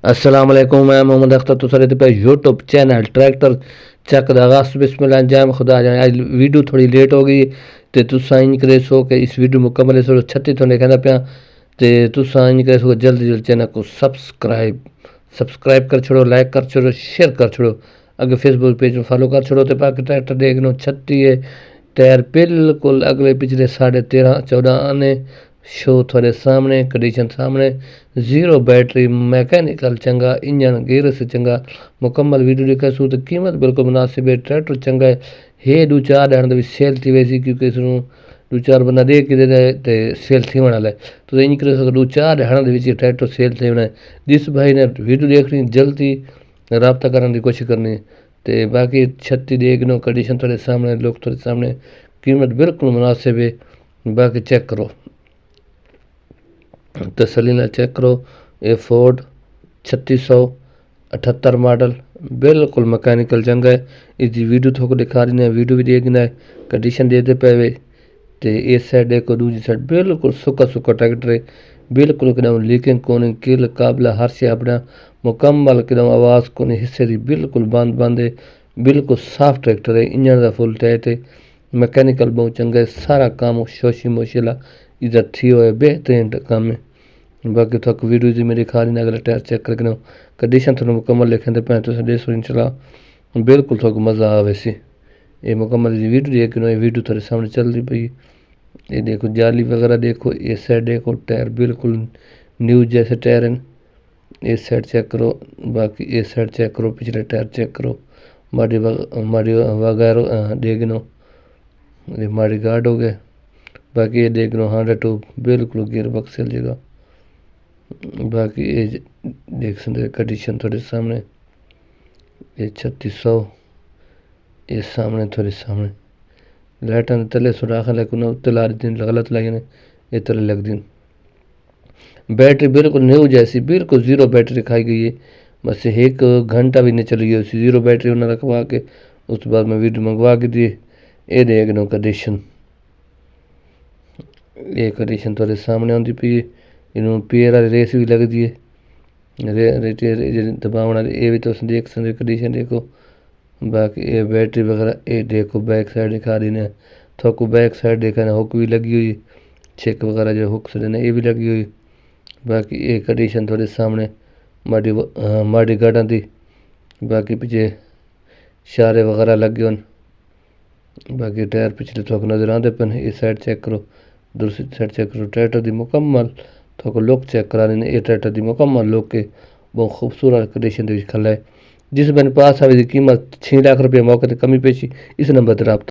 अस्सलाम वालेकुम, मैं मोहम्मद अख्तर तो सर पे यूट्यूब चैनल ट्रैक्टर चक दा गस बिस्मिल्लाह जाम खुदा जाने आज वीडियो थोड़ी लेट हो गई ते तुसा इंज करे सो कि इस वीडियो मुकम्मल सो 36 थोड़े कहना पिया ते तुसा इंज करे सो जल्दी जल्दी चैनल को सब्सक्राइब कर छोड़ो, लाइक कर छोड़ो, शेयर कर छोड़ो, अगर फेसबुक पेज में फॉलो कर छोड़ो तो बाकी ट्रैक्टर देखनो 36 है टायर बिल्कुल अगले पिछले 13.5 14 आने शो थोड़े सामने कंडीशन सामने जीरो बैटरी मैकेनिकल चंगा इंजन गियर से चंगा मुकम्मल वीडियो देखा सू तो कीमत बिल्कुल मुनासिब है ट्रैक्टर चंगा है दो चार ॾियण भी सेल थी वैसी क्योंकि इसनों दो चार बंदा दे के दे सेल थी वाला है तो इन करे सको दो चार ॾियण विच ट्रैक्टर सेल थी वना जिस भाई ने वीडियो देखनी जल्दी रब्ता करने की कोशिश करनी तो बाकी 36 देखनो कंडीशन थोड़े सामने लोग थोड़े सामने कीमत बिल्कुल मुनासिब है बाकी चेक करो तसली ना चेक करो ये फोर्ड 3678 मॉडल बिल्कुल मैकेनिकल चंगा है इसकी वीडियो थोक दिखा रही है वीडियो भी देखना है कंडीशन देते पे तो इस साइड देखो दूसरी साइड बिल्कुल सुका सुका ट्रैक्टर है बिल्कुल एकदम लीकिंग कोने किल काबला हर से अपना मुकम्मल एकदम आवाज़ कोने हिस्से की बिल्कुल बंद बंद है बिल्कुल साफ ट्रैक्टर है इंजन का फुल टाइट है मैकेनिकल बहुत चंगा है सारा काम शोशी मोशीला इधर थी हो बेहतरीन काम है बाकी थोक वीडियो जी मेरी खा रही अगला टायर चेक करके कंडीशन थोड़ा मुकम्मल लिखें तो पैं तुम देसो इंशाल्लाह बिल्कुल थोक मज़ा आवे सी ये मुकम्मल जी वीडियो देखो ये वीडियो थोड़े सामने चल रही पई ये देखो जाली वगैरह देखो इस साइड देखो टायर बिल्कुल न्यू जैसे टायर हैं इस साइड चेक करो बाकी इस साइड चेक करो पिछले टायर चेक करो माड़ी वगैरह देखनो ये माड़ी गार्ड हो गए बाकी ये देख लो 102 बिल्कुल गियर बक्स चल जाएगा बाकी ये देख सकते कंडीशन थोड़े सामने ये 3600 ये सामने थोड़े सामने लाइटा तले सुराख लेकिन उत्ते ला दिन गलत लगे ने ये तले लग दिन बैटरी बिल्कुल न्यू जैसी बिल्कुल जीरो बैटरी खाई गई है बस 1 घंटा भी नहीं चली गई उसी जीरो बैटरी उन्हें रखवा के उसके बाद मैं वीडियो मंगवा के दिए ये देख लो कंडीशन ये कंडीशन थोड़े सामने आती पी इन्हों पेयर वाली रेस भी लगती है दबाव ये भी तुम देख सकते कंडीशन देखो बाकी ये बैटरी वगैरह ये देखो बैक साइड दिखा रही ने थोको बैक साइड देखा ना हुक भी लगी हुई चेक वगैरह जो हुक से ये भी लगी हुई बाकी ये कंडीशन थोड़े सामने माड़ी गाड़ा थी बाकी पीछे शारे वगैरह लगे होन बाकी टायर पिछले थोक नज़र आते पे इस साइड चेक करो दूसरी साइड चेक करो ट्रैक्टर की मुकम्मल थोक लुक चेक करा रहे ये ट्रैक्टर की मुकम्मल लुक के बहुत खूबसूरत कंडीशन खला है जिस मैंने पास आवे कीमत 6 लाख रुपये मौके पर कमी पेशी इस नंबर पर रब्ता